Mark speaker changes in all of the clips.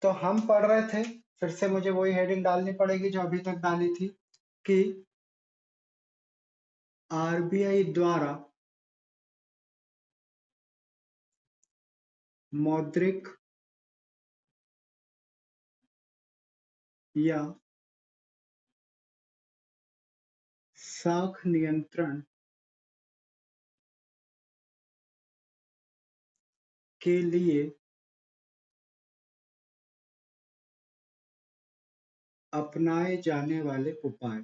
Speaker 1: तो हम पढ़ रहे थे, फिर से मुझे वही हेडिंग डालनी पड़ेगी जो अभी तक डाली थी कि आरबीआई द्वारा मौद्रिक या साख नियंत्रण के लिए अपनाए जाने वाले उपाय,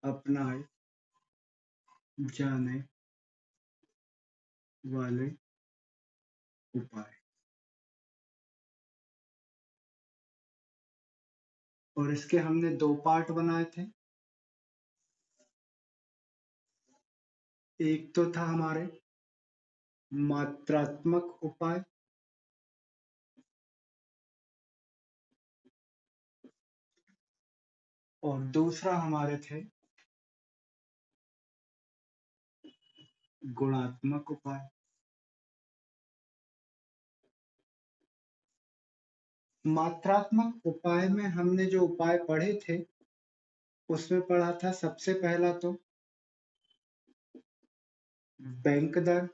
Speaker 1: अपनाए जाने वाले उपाय। और इसके हमने दो पार्ट बनाए थे। एक तो था हमारे मात्रात्मक उपाय, और दूसरा हमारे थे गुणात्मक उपाय। मात्रात्मक उपाय में हमने जो उपाय पढ़े थे उसमें पढ़ा था सबसे पहला तो बैंक दर,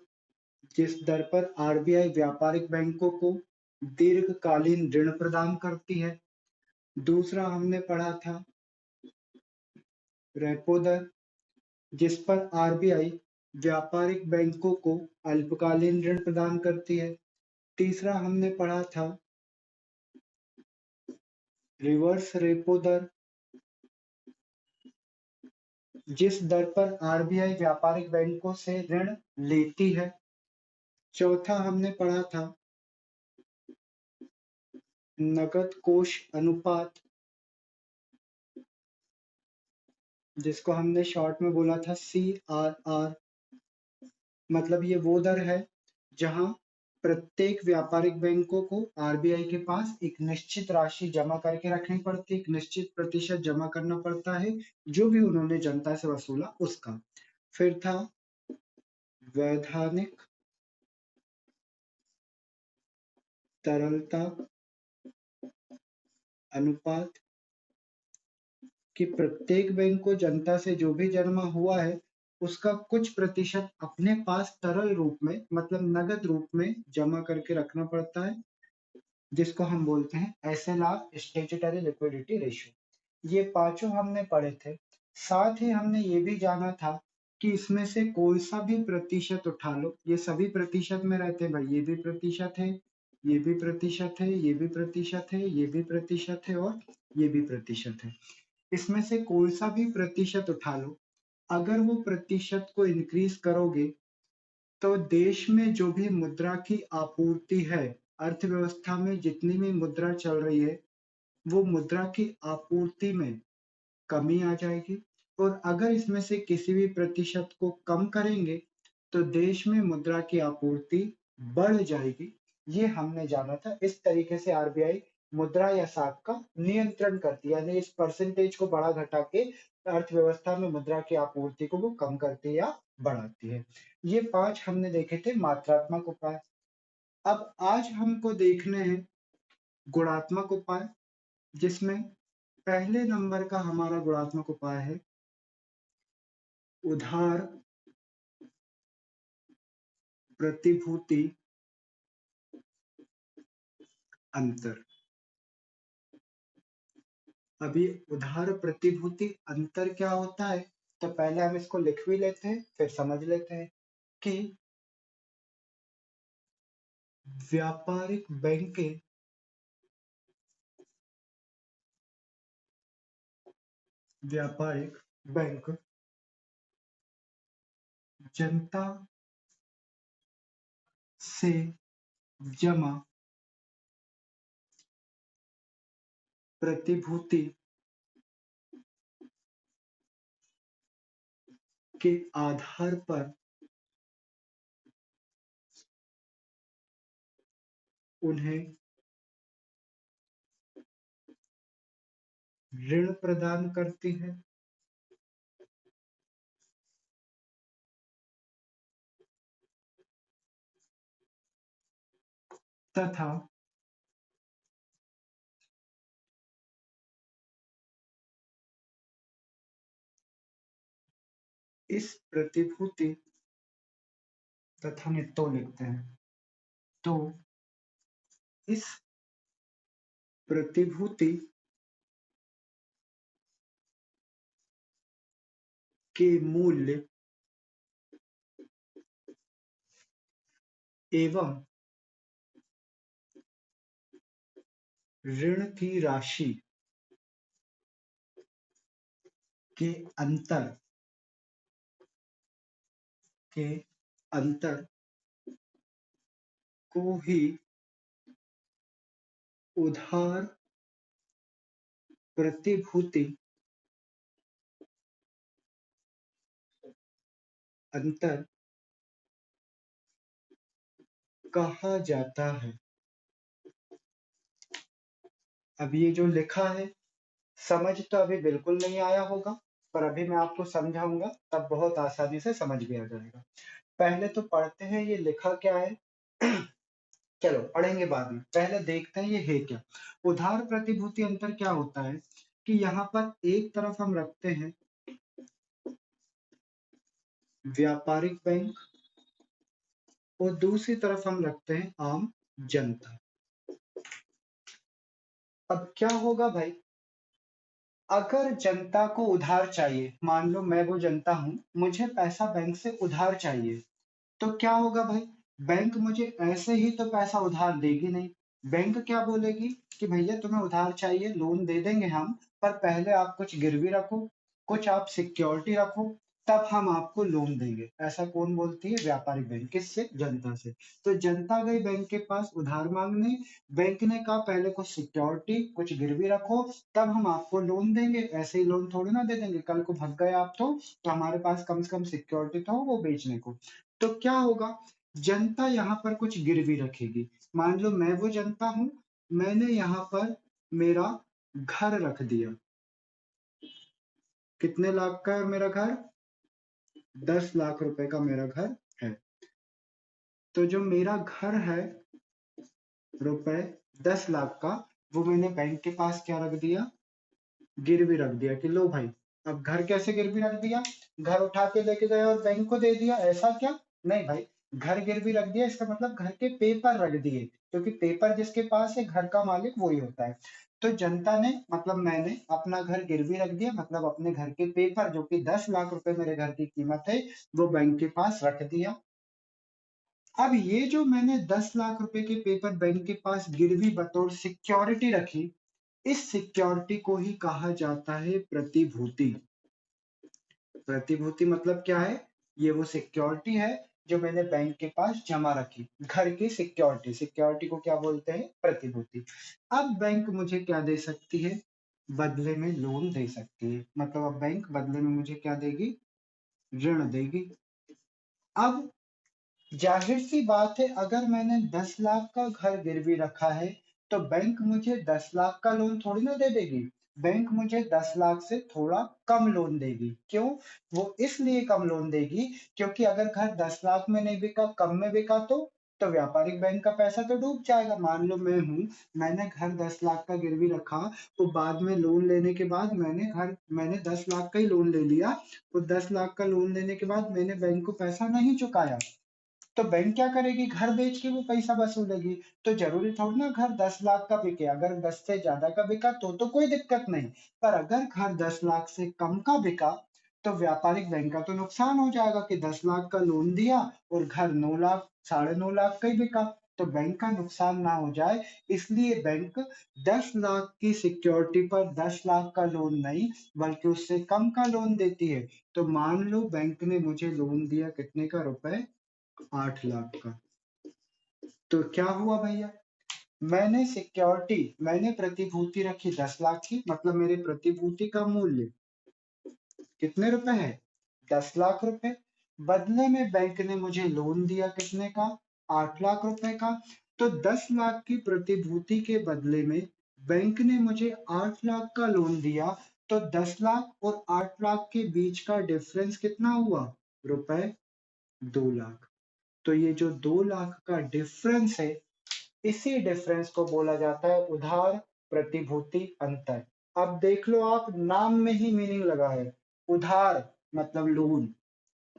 Speaker 1: जिस दर पर आरबीआई व्यापारिक बैंकों को दीर्घकालीन ऋण प्रदान करती है। दूसरा हमने पढ़ा था रेपो दर, जिस पर आरबीआई व्यापारिक बैंकों को अल्पकालीन ऋण प्रदान करती है। तीसरा हमने पढ़ा था रिवर्स रेपो दर, जिस दर पर आरबीआई व्यापारिक बैंकों से ऋण लेती है। चौथा हमने पढ़ा था नकद कोष अनुपात, जिसको हमने शॉर्ट में बोला था CRR। मतलब ये वो दर है जहां प्रत्येक व्यापारिक बैंकों को आरबीआई के पास एक निश्चित राशि जमा करके रखनी पड़ती है, एक निश्चित प्रतिशत जमा करना पड़ता है जो भी उन्होंने जनता से वसूला उसका। फिर था वैधानिक तरलता अनुपात, कि प्रत्येक बैंक को जनता से जो भी जमा हुआ है उसका कुछ प्रतिशत अपने पास तरल रूप में, मतलब नगद रूप में जमा करके रखना पड़ता है, जिसको हम बोलते हैं एसएलआर, स्टैट्यूटरी लिक्विडिटी रेशियो। ये पांचों हमने पढ़े थे। साथ ही हमने ये भी जाना था कि इसमें से कोई सा भी प्रतिशत उठा लो, ये सभी प्रतिशत में रहते हैं भाई, ये भी प्रतिशत है, ये भी प्रतिशत है, ये भी प्रतिशत है, ये भी प्रतिशत है, और ये भी प्रतिशत है। इसमें से कोई सा भी प्रतिशत उठा लो, अगर वो प्रतिशत को इंक्रीज करोगे तो देश में जो भी मुद्रा की आपूर्ति है, अर्थव्यवस्था में जितनी भी मुद्रा चल रही है, वो मुद्रा की आपूर्ति में कमी आ जाएगी। और अगर इसमें से किसी भी प्रतिशत को कम करेंगे तो देश में मुद्रा की आपूर्ति बढ़ जाएगी। ये हमने जाना था। इस तरीके से आरबीआई मुद्रा या साख का नियंत्रण करती है, यानी इस परसेंटेज को बढ़ा घटा के अर्थव्यवस्था में मुद्रा की आपूर्ति को वो कम करती है या बढ़ाती है। ये पांच हमने देखे थे मात्रात्मक उपाय। अब आज हमको देखने हैं गुणात्मक उपाय, जिसमें पहले नंबर का हमारा गुणात्मक उपाय है उधार प्रतिभूति अंतर। अभी उधार प्रतिभूति अंतर क्या होता है, तो पहले हम इसको लिख भी लेते हैं फिर समझ लेते हैं कि व्यापारिक बैंकें व्यापारिक बैंक जनता से जमा प्रतिभूति के आधार पर उन्हें ऋण प्रदान करती है, तथा इस प्रतिभूति तथा नहीं तो लिखते हैं, तो इस प्रतिभूति के मूल्य एवं ऋण की राशि के अंतर के अंतर को ही उधार प्रतिभूति अंतर कहा जाता है। अब ये जो लिखा है, समझ तो अभी बिल्कुल नहीं आया होगा, पर अभी मैं आपको समझाऊंगा, तब बहुत आसानी से समझ में आ जाएगा। पहले तो पढ़ते हैं ये लिखा क्या है। चलो पढ़ेंगे बाद में, पहले देखते हैं ये है क्या। उधार प्रतिभूति अंतर क्या होता है कि यहाँ पर एक तरफ हम रखते हैं व्यापारिक बैंक और दूसरी तरफ हम रखते हैं आम जनता। अब क्या होगा भाई, अगर जनता को उधार चाहिए, मान लो मैं वो जनता हूं, मुझे पैसा बैंक से उधार चाहिए, तो क्या होगा भाई, बैंक मुझे ऐसे ही तो पैसा उधार देगी नहीं। बैंक क्या बोलेगी कि भैया तुम्हें उधार चाहिए, लोन दे देंगे हम, पर पहले आप कुछ गिरवी रखो, कुछ आप सिक्योरिटी रखो, तब हम आपको लोन देंगे। ऐसा कौन बोलती है, व्यापारिक बैंक। किससे, जनता से। तो जनता गई बैंक के पास उधार मांगने, बैंक ने कहा पहले कुछ सिक्योरिटी कुछ गिरवी रखो, तब हम आपको लोन देंगे, ऐसे ही लोन थोड़ी ना दे देंगे, कल को भाग गए आप तो हमारे पास कम से कम सिक्योरिटी तो हो वो बेचने को। तो क्या होगा, जनता यहाँ पर कुछ गिरवी रखेगी। मान लो मैं वो जनता हूं, मैंने यहाँ पर मेरा घर रख दिया। कितने लाख का है मेरा घर, 10 लाख रुपए का मेरा घर है। तो जो मेरा घर है रुपए 10 लाख का, वो मैंने बैंक के पास क्या रख दिया, गिरवी रख दिया कि लो भाई। अब घर कैसे गिरवी रख दिया, घर उठा के लेके गए और बैंक को दे दिया, ऐसा क्या, नहीं भाई। घर गिरवी रख दिया इसका मतलब घर के पेपर रख दिए, क्योंकि पेपर जिसके पास है घर का मालिक वही होता है। तो जनता ने मतलब मैंने अपना घर गिरवी रख दिया, मतलब अपने घर के पेपर जो कि 10 लाख रुपए मेरे घर की कीमत है, वो बैंक के पास रख दिया। अब ये जो मैंने 10 लाख रुपए के पेपर बैंक के पास गिरवी बतौर सिक्योरिटी रखी, इस सिक्योरिटी को ही कहा जाता है प्रतिभूति। प्रतिभूति मतलब क्या है, ये वो सिक्योरिटी है जो मैंने बैंक के पास जमा रखी, घर की सिक्योरिटी। सिक्योरिटी को क्या बोलते हैं, प्रतिभूति। अब बैंक मुझे क्या दे सकती है, बदले में लोन दे सकती है। मतलब अब बैंक बदले में मुझे क्या देगी, ऋण देगी। अब जाहिर सी बात है, अगर मैंने 10 लाख का घर गिरवी रखा है, तो बैंक मुझे 10 लाख का लोन थोड़ी ना दे देगी। बैंक मुझे 10 लाख से थोड़ा कम लोन देगी। क्यों, वो इसलिए कम लोन देगी क्योंकि अगर घर 10 लाख में नहीं बिका, कम में बिका, तो व्यापारिक बैंक का पैसा तो डूब जाएगा। मान लो मैं हूं, मैंने घर 10 लाख का गिरवी रखा, तो बाद में लोन लेने के बाद मैंने 10 लाख का ही लोन ले लिया, तो 10 लाख का लोन लेने के बाद मैंने बैंक को पैसा नहीं चुकाया, तो बैंक क्या करेगी, घर बेच के वो पैसा वसूलेगी। तो जरूरी थोड़ी ना घर 10 लाख का बिके, अगर 10 से ज्यादा का बिका तो कोई दिक्कत नहीं, पर अगर घर 10 लाख से कम का बिका, तो व्यापारिक बैंक का तो नुकसान हो जाएगा कि 10 लाख का लोन दिया और घर 9 लाख 9.5 लाख का ही बिका, तो बैंक का नुकसान ना हो जाए, इसलिए बैंक 10 लाख की सिक्योरिटी पर 10 लाख का लोन नहीं बल्कि उससे कम का लोन देती है। तो मान लो बैंक ने मुझे लोन दिया कितने का, रुपए 8 लाख का। तो क्या हुआ भैया, मैंने प्रतिभूति रखी 10 लाख की, मतलब मेरे प्रतिभूति का मूल्य कितने रुपए है, 10 लाख रुपए। बदले में बैंक ने मुझे लोन दिया कितने का, 8 लाख रुपए का। तो 10 लाख की प्रतिभूति के बदले में बैंक ने मुझे 8 लाख का लोन दिया, तो 10 लाख और 8 लाख के बीच का डिफरेंस कितना हुआ, रुपए 2 लाख। तो ये जो 2 लाख का डिफरेंस है, इसी डिफरेंस को बोला जाता है उधार प्रतिभूति अंतर। अब देख लो, आप नाम में ही मीनिंग लगा है, उधार मतलब लोन,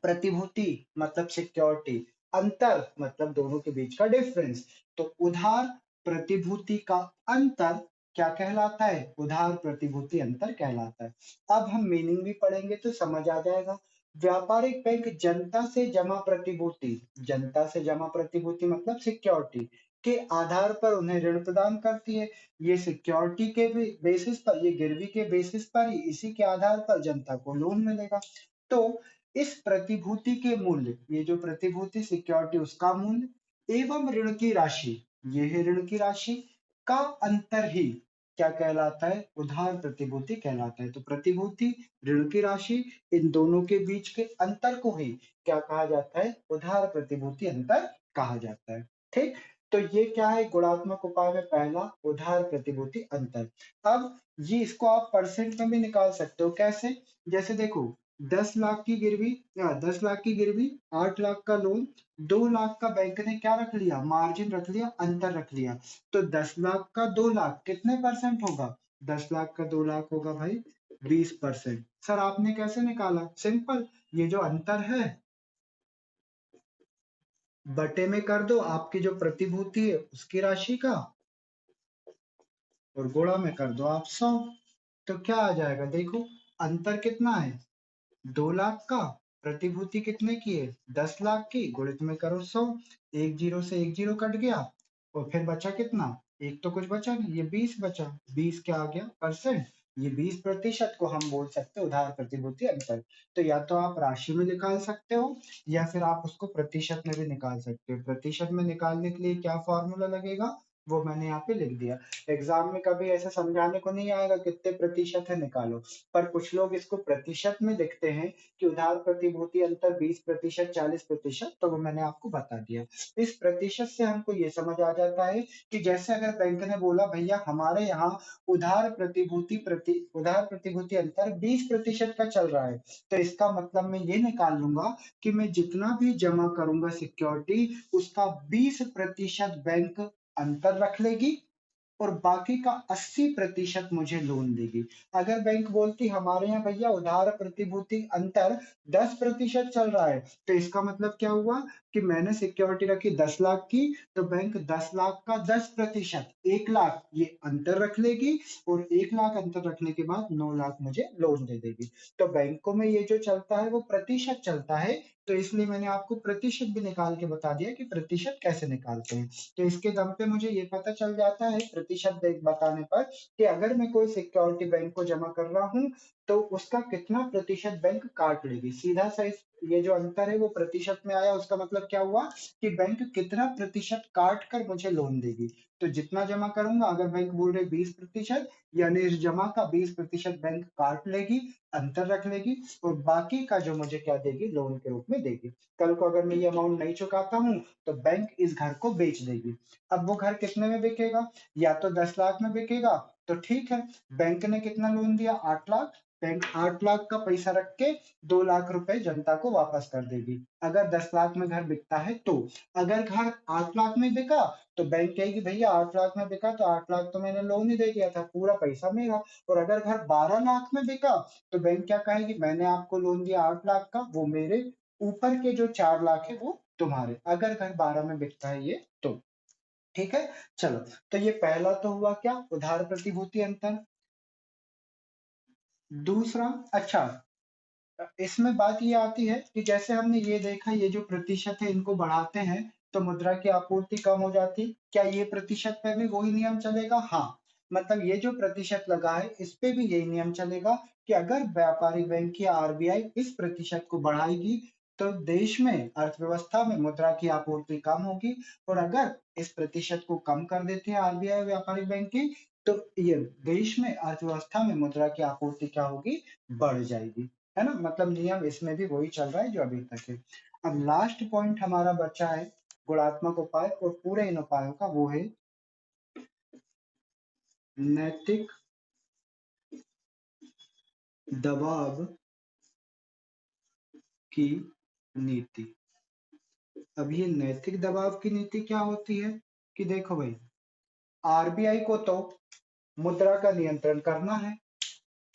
Speaker 1: प्रतिभूति मतलब सिक्योरिटी, अंतर मतलब दोनों के बीच का डिफरेंस। तो उधार प्रतिभूति का अंतर क्या कहलाता है? उधार प्रतिभूति अंतर कहलाता है। अब हम मीनिंग भी पढ़ेंगे तो समझ आ जाएगा। व्यापारिक बैंक जनता से जमा प्रतिभूति मतलब सिक्योरिटी के आधार पर उन्हें ऋण प्रदान करती है। ये सिक्योरिटी के बेसिस पर, ये गिरवी के बेसिस पर ही, इसी के आधार पर जनता को लोन मिलेगा। तो इस प्रतिभूति के मूल्य, ये जो प्रतिभूति सिक्योरिटी उसका मूल्य एवं ऋण की राशि, ये है ऋण की राशि का अंतर ही क्या कहलाता है? उधार प्रतिभूति कहलाता है। तो प्रतिभूति, ऋण की राशि, इन दोनों के बीच के अंतर को ही क्या कहा जाता है? उधार प्रतिभूति अंतर कहा जाता है। ठीक, तो ये क्या है? गुणात्मक उपाय में पहला उधार प्रतिभूति अंतर। अब ये इसको आप परसेंट में भी निकाल सकते हो। कैसे? जैसे देखो, 10 लाख की गिरवी, 10 लाख की गिरवी, 8 लाख का लोन, 2 लाख का बैंक ने क्या रख लिया? मार्जिन रख लिया, अंतर रख लिया। तो 10 लाख का 2 लाख कितने परसेंट होगा? 10 लाख का 2 लाख होगा भाई 20%। सर आपने कैसे निकाला? सिंपल, ये जो अंतर है बटे में कर दो आपकी जो प्रतिभूति है उसकी राशि का, और गुणा में कर दो आप 100। तो क्या आ जाएगा? देखो, अंतर कितना है? 2 लाख का, प्रतिभूति कितने की है? 10 लाख की, गुणित में करो 100, एक जीरो से एक जीरो कट गया, और फिर बचा कितना? एक तो कुछ बचा नहीं, ये 20 बचा। 20 क्या आ गया? परसेंट। ये 20% को हम बोल सकते हैं उधार प्रतिभूति अंतर। तो या तो आप राशि में निकाल सकते हो, या फिर आप उसको प्रतिशत में भी निकाल सकते हो। प्रतिशत में निकालने के लिए क्या फॉर्मूला लगेगा वो मैंने यहाँ पे लिख दिया। एग्जाम में कभी ऐसा समझाने को नहीं आएगा कितने प्रतिशत है निकालो, पर कुछ लोग इसको प्रतिशत में लिखते हैं कि उधार प्रतिभूति अंतर 20%, 40%। तो वो मैंने आपको बता दिया। इस प्रतिशत से हमको ये समझ आ जाता है कि जैसे अगर बैंक ने बोला भैया हमारे यहाँ उधार प्रतिभूति अंतर 20% का चल रहा है, तो इसका मतलब मैं ये निकाल लूंगा कि मैं जितना भी जमा करूंगा सिक्योरिटी, उसका 20% बैंक अंतर रख लेगी और बाकी का 80% मुझे लोन देगी। अगर बैंक बोलती हमारे यहाँ भैया उधार प्रतिभूति अंतर 10% चल रहा है, तो इसका मतलब क्या हुआ कि मैंने सिक्योरिटी रखी 10 लाख की, तो बैंक 10 लाख का 10%, 1 लाख ये अंतर रख लेगी, और 1 लाख अंतर रखने के बाद 9 लाख मुझे लोन दे देगी। तो बैंकों में ये जो चलता है वो प्रतिशत चलता है। तो इसलिए मैंने आपको प्रतिशत भी निकाल के बता दिया कि प्रतिशत कैसे निकालते हैं। तो इसके दम पे मुझे ये पता चल जाता है प्रतिशत बताने पर कि अगर मैं कोई सिक्योरिटी बैंक को जमा कर रहा हूं तो उसका कितना प्रतिशत बैंक काट लेगी। सीधा सा ये जो अंतर है वो प्रतिशत में आया, उसका मतलब क्या हुआ कि बैंक कितना प्रतिशत काट कर मुझे लोन देगी। तो जितना जमा करूंगा, अगर बैंक बोल रहे 20%, यानी इस जमा का 20% बैंक काट लेगी, अंतर रख लेगी, और बाकी का जो मुझे क्या देगी? लोन के रूप में देगी। कल को अगर मैं ये अमाउंट नहीं चुकाता हूं तो बैंक इस घर को बेच देगी। अब वो घर कितने में बिकेगा? या तो 10 लाख में बिकेगा, तो ठीक है, बैंक ने कितना लोन दिया? 8 लाख। बैंक 8 लाख का पैसा रख के 2 लाख रुपए जनता को वापस कर देगी, अगर 10 लाख में घर बिकता है तो। अगर घर 8 लाख में बिका तो बैंक कहेगी भैया 8 लाख में बिका तो 8 लाख तो मैंने लोन ही दे दिया था, पूरा पैसा मेरा। और अगर घर 12 लाख में बिका तो बैंक क्या कहेगी? मैंने आपको लोन दिया 8 लाख का, वो मेरे, ऊपर के जो 4 लाख है वो तुम्हारे, अगर घर 12 में बिकता है ये तो। ठीक है, चलो। तो ये पहला तो हुआ क्या? उधार प्रतिभूति अंतर। दूसरा, अच्छा, इसमें बात ये आती है कि जैसे हमने ये देखा, ये जो प्रतिशत है इनको बढ़ाते हैं तो मुद्रा की आपूर्ति कम हो जाती। क्या ये प्रतिशत पे भी वही नियम चलेगा? हाँ, मतलब ये जो प्रतिशत लगा है इस पे भी यही नियम चलेगा कि अगर व्यापारिक बैंक या आरबीआई इस प्रतिशत को बढ़ाएगी तो देश में, अर्थव्यवस्था में मुद्रा की आपूर्ति कम होगी, और अगर इस प्रतिशत को कम कर देते हैं आरबीआई व्यापारिक बैंक की, तो ये देश में, अर्थव्यवस्था में मुद्रा की आपूर्ति क्या होगी? बढ़ जाएगी। है ना? मतलब नियम इसमें भी वही चल रहा है जो अभी तक है। अब लास्ट पॉइंट हमारा बचा है गुणात्मक उपाय, और पूरे इन उपायों का वो है नैतिक दबाव की नीति। अब ये नैतिक दबाव की नीति क्या होती है कि देखो भाई, आरबीआई को तो मुद्रा का नियंत्रण करना है,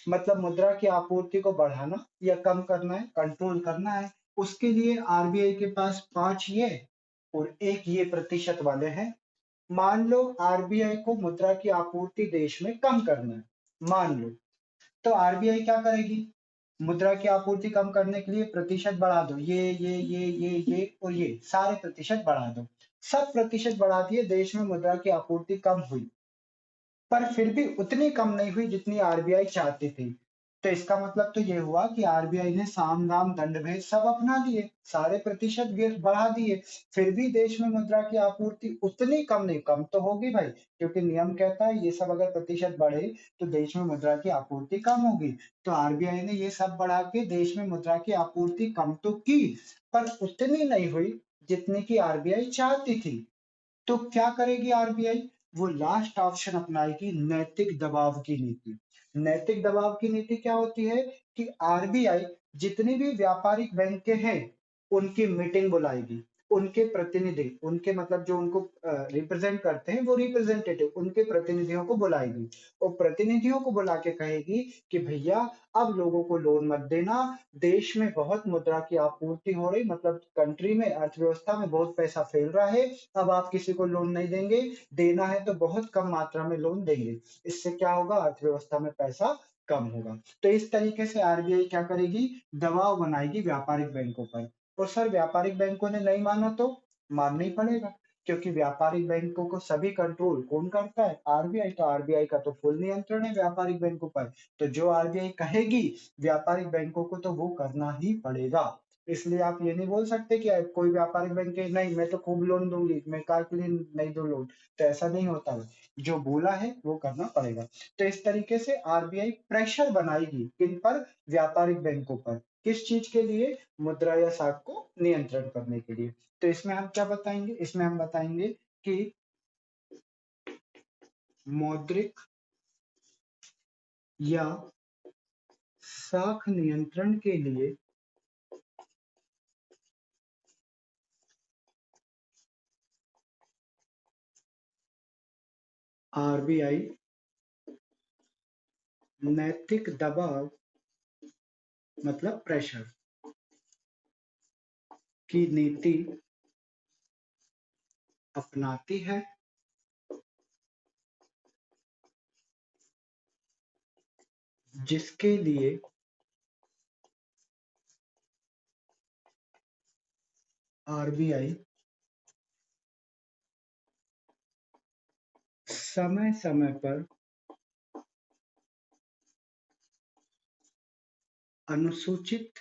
Speaker 1: मतलब मुद्रा की आपूर्ति को बढ़ाना या कम करना है, कंट्रोल करना है। उसके लिए आरबीआई के पास 5 ये और 1 ये प्रतिशत वाले हैं। मान लो आरबीआई को मुद्रा की आपूर्ति देश में कम करना है, मान लो, तो आरबीआई क्या करेगी? मुद्रा की आपूर्ति कम करने के लिए प्रतिशत बढ़ा दो, ये और ये सारे प्रतिशत बढ़ा दो। सब प्रतिशत बढ़ा दिए, देश में मुद्रा की आपूर्ति कम हुई, पर फिर भी उतनी कम नहीं हुई जितनी आरबीआई चाहती थी। तो इसका मतलब तो ये हुआ कि आरबीआई ने साम दाम दंड भेद सब अपना लिए, सारे प्रतिशत बढ़ा दिए, फिर भी देश में मुद्रा की आपूर्ति उतनी कम नहीं, कम तो होगी भाई, क्योंकि नियम कहता है ये सब अगर प्रतिशत बढ़े तो देश में मुद्रा की आपूर्ति कम होगी। तो आरबीआई ने ये सब बढ़ा के देश में मुद्रा की आपूर्ति कम तो की, पर उतनी नहीं हुई जितनी की आरबीआई चाहती थी। तो क्या करेगी आरबीआई? वो लास्ट ऑप्शन अपनाएगी, नैतिक दबाव की नीति। नैतिक दबाव की नीति क्या होती है कि आरबीआई जितनी भी व्यापारिक बैंक हैं उनकी मीटिंग बुलाएगी, उनके प्रतिनिधि, उनके मतलब जो उनको रिप्रेजेंट करते हैं वो रिप्रेजेंटेटिव, उनके प्रतिनिधियों को बुलाएगी और प्रतिनिधियों को बुला के कहेगी कि भैया अब लोगों को लोन मत देना, देश में बहुत मुद्रा की आपूर्ति हो रही, मतलब कंट्री में अर्थव्यवस्था में बहुत पैसा फैल रहा है, अब आप किसी को लोन नहीं देंगे, देना है तो बहुत कम मात्रा में लोन देंगे, इससे क्या होगा, अर्थव्यवस्था में पैसा कम होगा। तो इस तरीके से आरबीआई क्या करेगी, दबाव बनाएगी व्यापारिक बैंकों पर। और सर व्यापारिक बैंकों ने नहीं माना तो मानना ही पड़ेगा, क्योंकि व्यापारिक बैंकों को सभी कंट्रोल कौन करता है, आरबीआई, तो आरबीआई का तो फुल नियंत्रण है व्यापारिक बैंकों पर। तो जो आरबीआई कहेगी व्यापारिक बैंकों को तो वो करना ही पड़ेगा। इसलिए आप ये नहीं बोल सकते कि कोई व्यापारिक बैंक है नहीं मैं तो खूब लोन दूंगी, मैं कार के लिए नहीं दूं लोन, तो ऐसा नहीं होता है, जो बोला है वो करना पड़ेगा। तो इस तरीके से आरबीआई प्रेशर बनाएगी किन पर, व्यापारिक बैंकों पर, किस चीज के लिए, मुद्रा या साख को नियंत्रण करने के लिए। तो इसमें हम क्या बताएंगे, इसमें हम बताएंगे कि मौद्रिक या साख नियंत्रण के लिए आरबीआई नैतिक दबाव मतलब प्रेशर की नीति अपनाती है, जिसके लिए आरबीआई समय समय पर अनुसूचित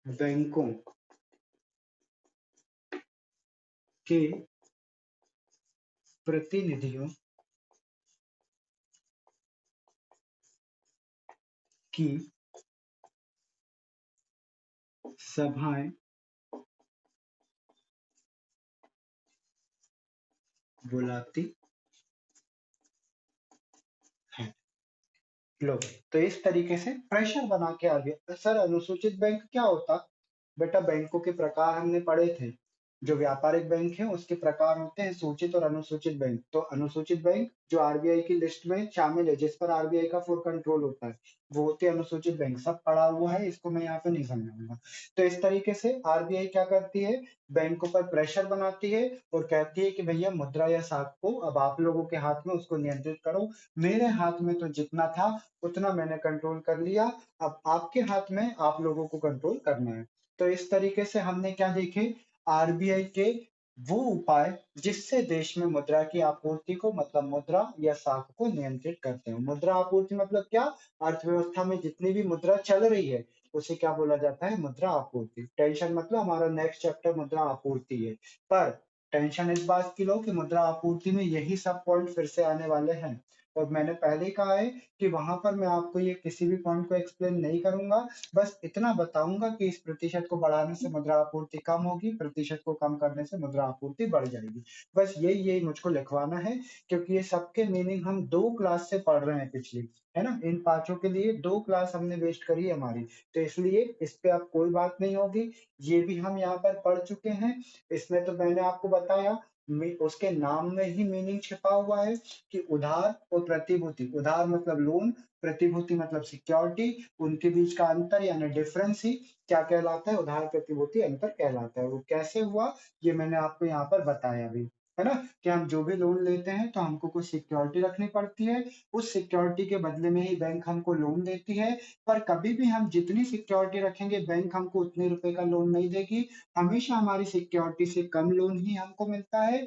Speaker 1: बैंकों के प्रतिनिधियों की सभाएं बुलाती है। लो, तो इस तरीके से प्रेशर बना के आ गया। सर अनुसूचित बैंक क्या होता? बेटा बैंकों के प्रकार हमने पढ़े थे, जो व्यापारिक बैंक है उसके प्रकार होते हैं सूचित और अनुसूचित बैंक। तो अनुसूचित बैंक जो आरबीआई की लिस्ट में शामिल है, जिस पर आरबीआई का फुल कंट्रोल होता है, वो होते हैं अनुसूचित बैंक। सब पढ़ा हुआ है, इसको मैं यहाँ पे नहीं समझाऊंगा। तो इस तरीके से आरबीआई क्या करती है, बैंकों पर प्रेशर बनाती है और कहती है कि भैया मुद्रा या साख को अब आप लोगों के हाथ में, उसको नियंत्रित करो। मेरे हाथ में तो जितना था उतना मैंने कंट्रोल कर लिया, अब आपके हाथ में, आप लोगों को कंट्रोल करना है। तो इस तरीके से हमने क्या देखे, आरबीआई के वो उपाय जिससे देश में मुद्रा की आपूर्ति को, मतलब मुद्रा या साख को नियंत्रित करते हैं। मुद्रा आपूर्ति मतलब क्या, अर्थव्यवस्था में जितनी भी मुद्रा चल रही है उसे क्या बोला जाता है, मुद्रा आपूर्ति। टेंशन मतलब हमारा नेक्स्ट चैप्टर मुद्रा आपूर्ति है, पर टेंशन इस बात की लो कि मुद्रा आपूर्ति में यही सब पॉइंट फिर से आने वाले हैं। और मैंने पहले ही कहा है कि वहां पर मैं आपको ये किसी भी पॉइंट को एक्सप्लेन नहीं करूंगा, बस इतना बताऊंगा कि इस प्रतिशत को बढ़ाने से मुद्रा आपूर्ति कम होगी, प्रतिशत को कम करने से मुद्रा आपूर्ति बढ़ जाएगी। बस यही मुझको लिखवाना है, क्योंकि ये सबके मीनिंग हम 2 क्लास से पढ़ रहे हैं पिछली, है ना, इन पांचों के लिए 2 क्लास हमने वेस्ट करी है हमारी। तो इसलिए इस पे अब कोई बात नहीं होगी, ये भी हम यहाँ पर पढ़ चुके हैं। इसमें तो मैंने आपको बताया उसके नाम में ही मीनिंग छिपा हुआ है कि उधार और प्रतिभूति। उधार मतलब लोन, प्रतिभूति मतलब सिक्योरिटी, उनके बीच का अंतर यानी डिफरेंस ही क्या कहलाता है, उधार प्रतिभूति अंतर कहलाता है। वो कैसे हुआ ये मैंने आपको यहाँ पर बताया भी, है ना, कि हम जो भी लोन लेते हैं तो हमको कुछ सिक्योरिटी रखनी पड़ती है, उस सिक्योरिटी के बदले में ही बैंक हमको लोन देती है। पर कभी भी हम जितनी सिक्योरिटी रखेंगे बैंक हमको उतने रुपए का लोन नहीं देगी, हमेशा हमारी सिक्योरिटी से कम लोन ही हमको मिलता है।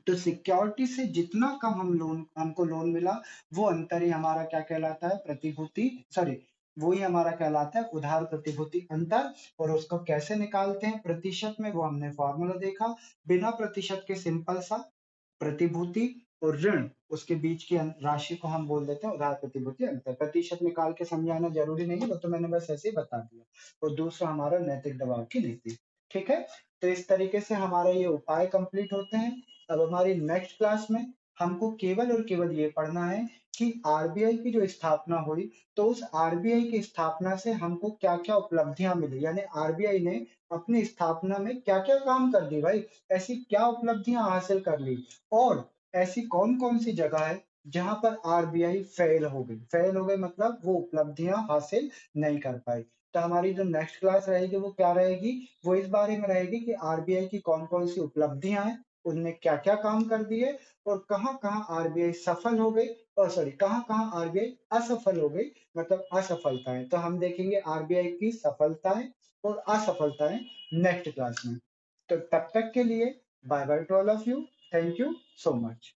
Speaker 1: तो सिक्योरिटी से जितना कम हमको लोन मिला, वो अंतर ही हमारा क्या कहलाता है, प्रतिभूति, सॉरी, वो ही हमारा कहलाता है उधार प्रतिभूति अंतर। और उसको कैसे निकालते हैं प्रतिशत में, वो हमने फॉर्मूला देखा। बिना प्रतिशत के सिंपल सा प्रतिभूति और ऋण, उसके बीच की राशि को हम बोल देते हैं उधार प्रतिभूति अंतर। प्रतिशत निकाल के समझाना जरूरी नहीं है, वो तो मैंने बस ऐसे ही बता दिया। और दूसरा हमारा नैतिक दबाव की नीति। ठीक है, तो इस तरीके से हमारा ये उपाय कंप्लीट होते हैं। अब हमारी नेक्स्ट क्लास में हमको केवल और केवल ये पढ़ना है कि आरबीआई की जो स्थापना हुई, तो उस आरबीआई की स्थापना से हमको क्या क्या उपलब्धियां मिली, यानी आरबीआई ने अपनी स्थापना में क्या क्या काम कर दी भाई, ऐसी क्या उपलब्धियां हासिल कर ली, और ऐसी कौन कौन सी जगह है जहां पर आरबीआई फेल हो गई। फेल हो गई मतलब वो उपलब्धियां हासिल नहीं कर पाई। तो हमारी जो नेक्स्ट क्लास रहेगी वो क्या रहेगी, वो इस बारे में रहेगी कि आरबीआई की कौन कौन सी उपलब्धियां हैं, उनने क्या क्या काम कर दिए, और कहाँ कहाँ आरबीआई सफल हो गई, और सॉरी कहाँ कहाँ आरबीआई असफल हो गई, मतलब असफलताएं। तो हम देखेंगे आरबीआई की सफलताएं और असफलताएं नेक्स्ट क्लास में। तो तब तक के लिए bye bye to all of you, thank you so much.